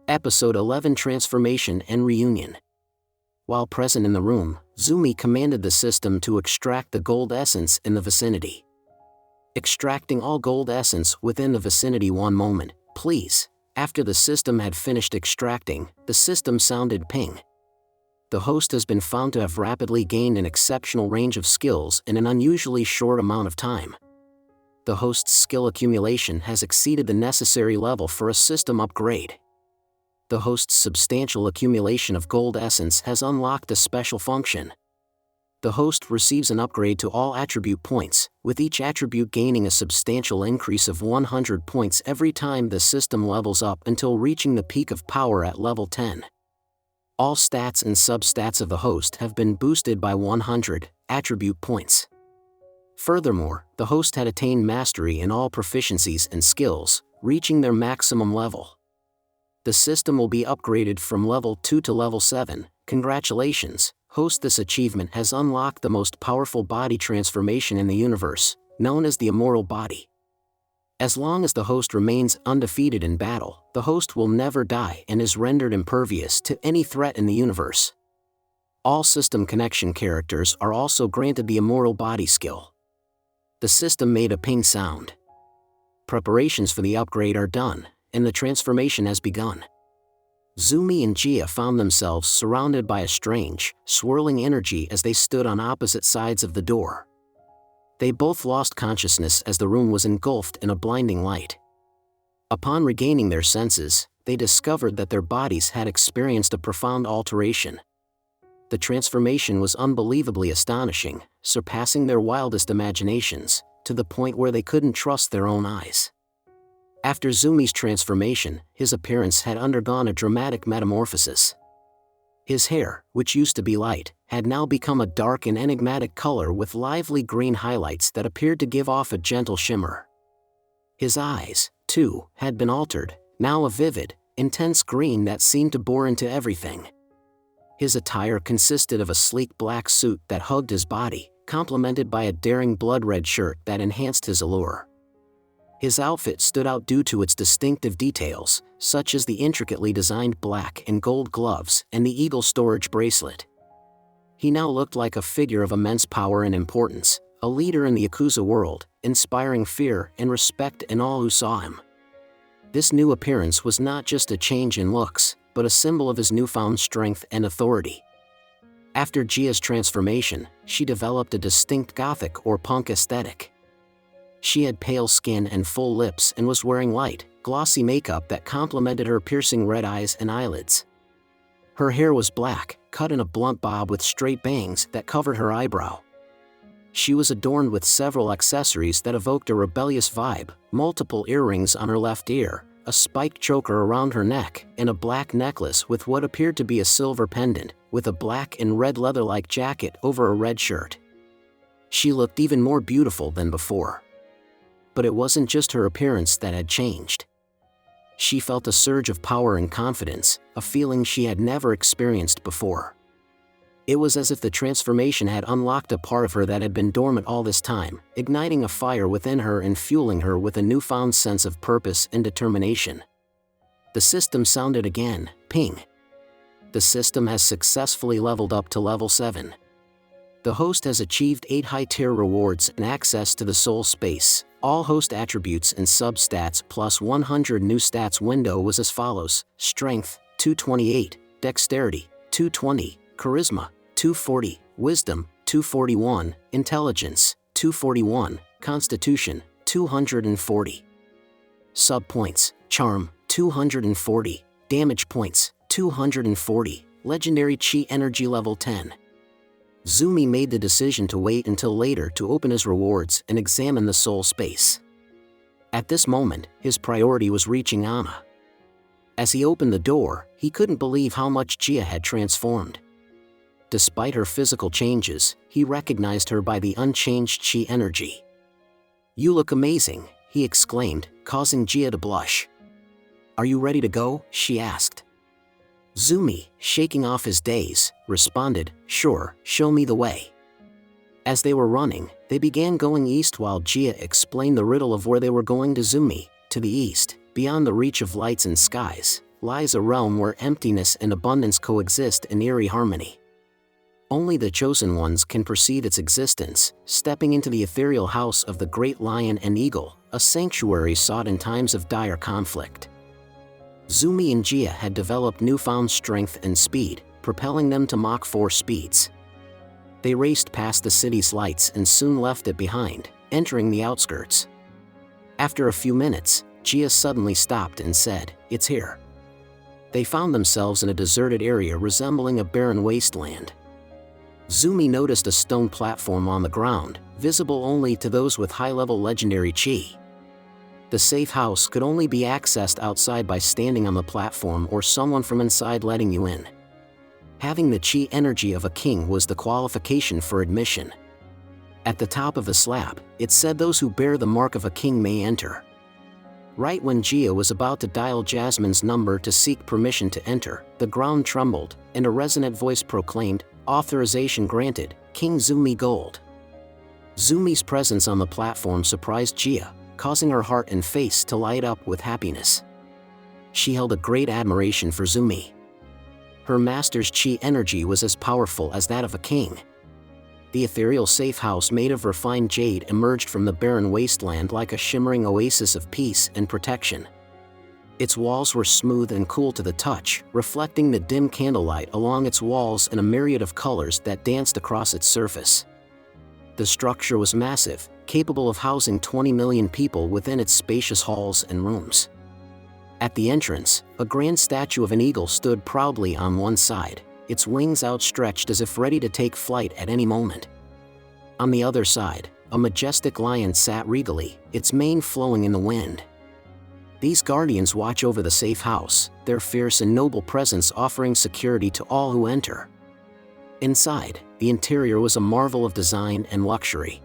Episode 11 Transformation and Reunion. While present in the room, Zumi commanded the system to extract the gold essence in the vicinity. Extracting all gold essence within the vicinity. One moment, please. After the system had finished extracting, the system sounded ping. The host has been found to have rapidly gained an exceptional range of skills in an unusually short amount of time. The host's skill accumulation has exceeded the necessary level for a system upgrade. The host's substantial accumulation of gold essence has unlocked a special function. The host receives an upgrade to all attribute points, with each attribute gaining a substantial increase of 100 points every time the system levels up until reaching the peak of power at level 10. All stats and substats of the host have been boosted by 100 attribute points. Furthermore, the host had attained mastery in all proficiencies and skills, reaching their maximum level. The system will be upgraded from level 2 to level 7. Congratulations, host. This achievement has unlocked the most powerful body transformation in the universe, known as the Immortal Body. As long as the host remains undefeated in battle, the host will never die and is rendered impervious to any threat in the universe. All system connection characters are also granted the Immortal Body skill. The system made a ping sound. Preparations for the upgrade are done, and the transformation has begun. Zumi and Gia found themselves surrounded by a strange, swirling energy as they stood on opposite sides of the door. They both lost consciousness as the room was engulfed in a blinding light. Upon regaining their senses, they discovered that their bodies had experienced a profound alteration. The transformation was unbelievably astonishing, surpassing their wildest imaginations, to the point where they couldn't trust their own eyes. After Zumi's transformation, his appearance had undergone a dramatic metamorphosis. His hair, which used to be light, had now become a dark and enigmatic color with lively green highlights that appeared to give off a gentle shimmer. His eyes, too, had been altered, now a vivid, intense green that seemed to bore into everything. His attire consisted of a sleek black suit that hugged his body, complemented by a daring blood-red shirt that enhanced his allure. His outfit stood out due to its distinctive details, such as the intricately designed black and gold gloves and the eagle storage bracelet. He now looked like a figure of immense power and importance, a leader in the Yakuza world, inspiring fear and respect in all who saw him. This new appearance was not just a change in looks, but a symbol of his newfound strength and authority. After Gia's transformation, she developed a distinct gothic or punk aesthetic. She had pale skin and full lips and was wearing light, glossy makeup that complemented her piercing red eyes and eyelids. Her hair was black, cut in a blunt bob with straight bangs that covered her eyebrow. She was adorned with several accessories that evoked a rebellious vibe: multiple earrings on her left ear, a spiked choker around her neck, and a black necklace with what appeared to be a silver pendant, with a black and red leather-like jacket over a red shirt. She looked even more beautiful than before. But it wasn't just her appearance that had changed. She felt a surge of power and confidence, a feeling she had never experienced before. It was as if the transformation had unlocked a part of her that had been dormant all this time, igniting a fire within her and fueling her with a newfound sense of purpose and determination. The system sounded again, ping. The system has successfully leveled up to level 7. The host has achieved 8 high-tier rewards and access to the soul space. All host attributes and substats plus 100 new stats window was as follows: Strength, 228, Dexterity, 220, Charisma, 240, Wisdom, 241, Intelligence, 241, Constitution, 240. Subpoints: Charm, 240, Damage points, 240, Legendary Chi Energy level 10. Zumi made the decision to wait until later to open his rewards and examine the soul space. At this moment, his priority was reaching Anna. As he opened the door, he couldn't believe how much Gia had transformed. Despite her physical changes, he recognized her by the unchanged Chi energy. "You look amazing," he exclaimed, causing Gia to blush. "Are you ready to go?" she asked. Zumi, shaking off his daze, responded, "Sure, show me the way." As they were running, they began going east while Gia explained the riddle of where they were going to Zumi, to the east, beyond the reach of lights and skies, lies a realm where emptiness and abundance coexist in eerie harmony. Only the chosen ones can perceive its existence, stepping into the ethereal house of the great lion and eagle, a sanctuary sought in times of dire conflict. Zumi and Jia had developed newfound strength and speed, propelling them to Mach 4 speeds. They raced past the city's lights and soon left it behind, entering the outskirts. After a few minutes, Jia suddenly stopped and said, "It's here." They found themselves in a deserted area resembling a barren wasteland. Zumi noticed a stone platform on the ground, visible only to those with high-level legendary chi. The safe house could only be accessed outside by standing on the platform or someone from inside letting you in. Having the chi energy of a king was the qualification for admission. At the top of the slab, it said those who bear the mark of a king may enter. Right when Jia was about to dial Jasmine's number to seek permission to enter, the ground trembled, and a resonant voice proclaimed, "Authorization granted, King Zumi Gold." Zumi's presence on the platform surprised Jia, causing her heart and face to light up with happiness. She held a great admiration for Zumi. Her master's chi energy was as powerful as that of a king. The ethereal safe house made of refined jade emerged from the barren wasteland like a shimmering oasis of peace and protection. Its walls were smooth and cool to the touch, reflecting the dim candlelight along its walls in a myriad of colors that danced across its surface. The structure was massive, capable of housing 20 million people within its spacious halls and rooms. At the entrance, a grand statue of an eagle stood proudly on one side, its wings outstretched as if ready to take flight at any moment. On the other side, a majestic lion sat regally, its mane flowing in the wind. These guardians watch over the safe house, their fierce and noble presence offering security to all who enter. Inside, the interior was a marvel of design and luxury.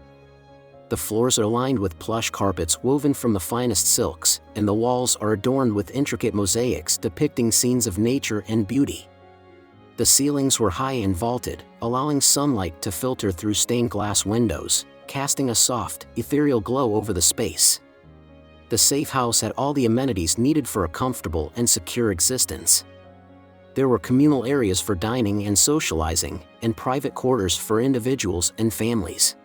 The floors are lined with plush carpets woven from the finest silks, and the walls are adorned with intricate mosaics depicting scenes of nature and beauty. The ceilings were high and vaulted, allowing sunlight to filter through stained glass windows, casting a soft, ethereal glow over the space. The safe house had all the amenities needed for a comfortable and secure existence. There were communal areas for dining and socializing, and private quarters for individuals and families.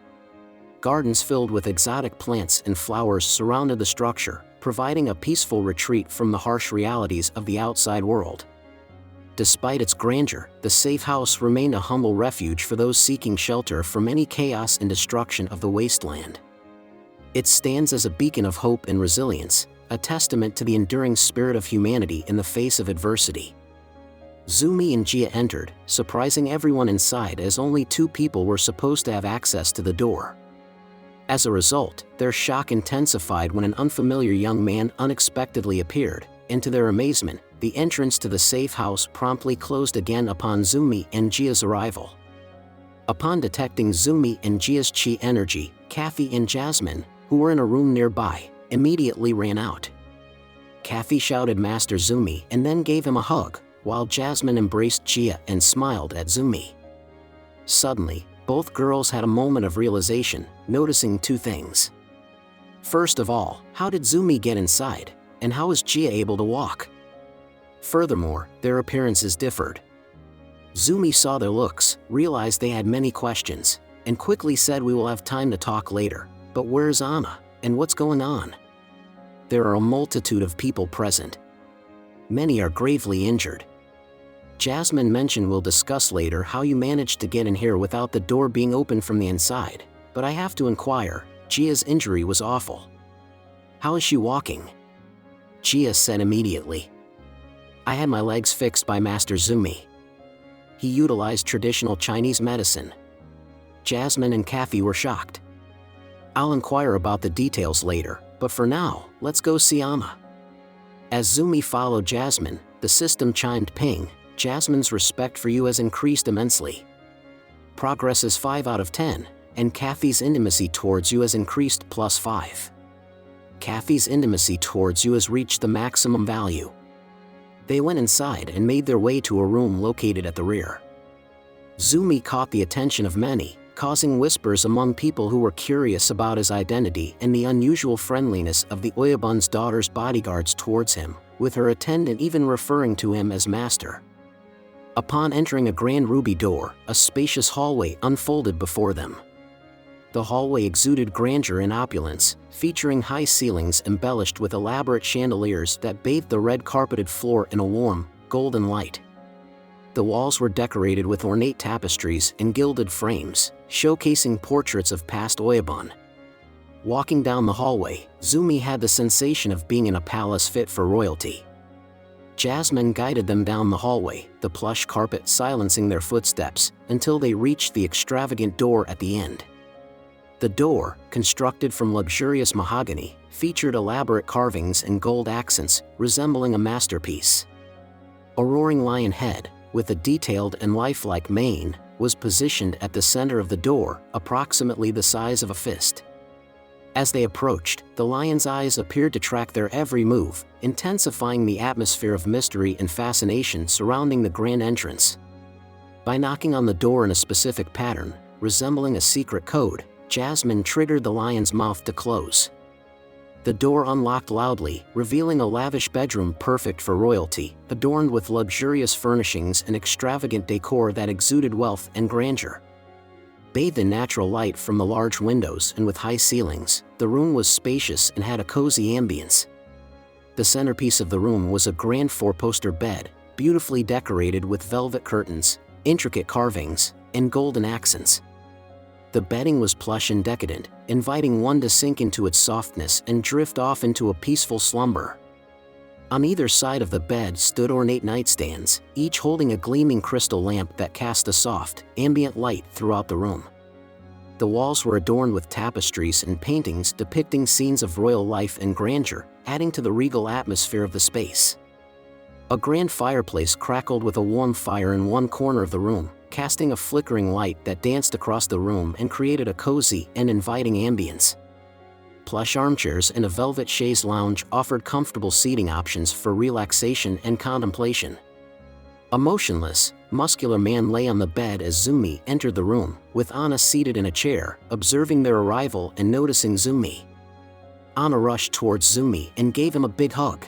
Gardens filled with exotic plants and flowers surrounded the structure, providing a peaceful retreat from the harsh realities of the outside world. Despite its grandeur, the safe house remained a humble refuge for those seeking shelter from any chaos and destruction of the wasteland. It stands as a beacon of hope and resilience, a testament to the enduring spirit of humanity in the face of adversity. Zumi and Jia entered, surprising everyone inside as only 2 people were supposed to have access to the door. As a result, their shock intensified when an unfamiliar young man unexpectedly appeared, and to their amazement, the entrance to the safe house promptly closed again upon Zumi and Jia's arrival. Upon detecting Zumi and Jia's chi energy, Kathy and Jasmine, who were in a room nearby, immediately ran out. Kathy shouted Master Zumi and then gave him a hug, while Jasmine embraced Jia and smiled at Zumi. Suddenly, both girls had a moment of realization, noticing 2 things. First of all, how did Zumi get inside, and how was Jia able to walk? Furthermore, their appearances differed. Zumi saw their looks, realized they had many questions, and quickly said, "We will have time to talk later, but where's Anna, and what's going on?" There are a multitude of people present. Many are gravely injured. Jasmine mentioned we'll discuss later how you managed to get in here without the door being open from the inside, but I have to inquire, Jia's injury was awful. How is she walking? Jia said immediately. I had my legs fixed by Master Zumi. He utilized traditional Chinese medicine. Jasmine and Kathy were shocked. I'll inquire about the details later, but for now, let's go see Amma. As Zumi followed Jasmine, the system chimed ping. Jasmine's respect for you has increased immensely. Progress is 5 out of 10, and Kathy's intimacy towards you has increased +5. Kathy's intimacy towards you has reached the maximum value. They went inside and made their way to a room located at the rear. Zumi caught the attention of many, causing whispers among people who were curious about his identity and the unusual friendliness of the Oyabun's daughter's bodyguards towards him, with her attendant even referring to him as master. Upon entering a grand ruby door, a spacious hallway unfolded before them. The hallway exuded grandeur and opulence, featuring high ceilings embellished with elaborate chandeliers that bathed the red-carpeted floor in a warm, golden light. The walls were decorated with ornate tapestries and gilded frames, showcasing portraits of past Oyabun. Walking down the hallway, Zumi had the sensation of being in a palace fit for royalty. Jasmine guided them down the hallway, the plush carpet silencing their footsteps, until they reached the extravagant door at the end. The door, constructed from luxurious mahogany, featured elaborate carvings and gold accents, resembling a masterpiece. A roaring lion head, with a detailed and lifelike mane, was positioned at the center of the door, approximately the size of a fist. As they approached, the lion's eyes appeared to track their every move, intensifying the atmosphere of mystery and fascination surrounding the grand entrance. By knocking on the door in a specific pattern, resembling a secret code, Jasmine triggered the lion's mouth to close. The door unlocked loudly, revealing a lavish bedroom perfect for royalty, adorned with luxurious furnishings and extravagant decor that exuded wealth and grandeur. Bathed in natural light from the large windows and with high ceilings, the room was spacious and had a cozy ambience. The centerpiece of the room was a grand four-poster bed, beautifully decorated with velvet curtains, intricate carvings, and golden accents. The bedding was plush and decadent, inviting one to sink into its softness and drift off into a peaceful slumber. On either side of the bed stood ornate nightstands, each holding a gleaming crystal lamp that cast a soft, ambient light throughout the room. The walls were adorned with tapestries and paintings depicting scenes of royal life and grandeur, adding to the regal atmosphere of the space. A grand fireplace crackled with a warm fire in one corner of the room, casting a flickering light that danced across the room and created a cozy and inviting ambience. Plush armchairs and a velvet chaise lounge offered comfortable seating options for relaxation and contemplation. A motionless, muscular man lay on the bed as Zumi entered the room, with Anna seated in a chair, observing their arrival and noticing Zumi. Anna rushed towards Zumi and gave him a big hug.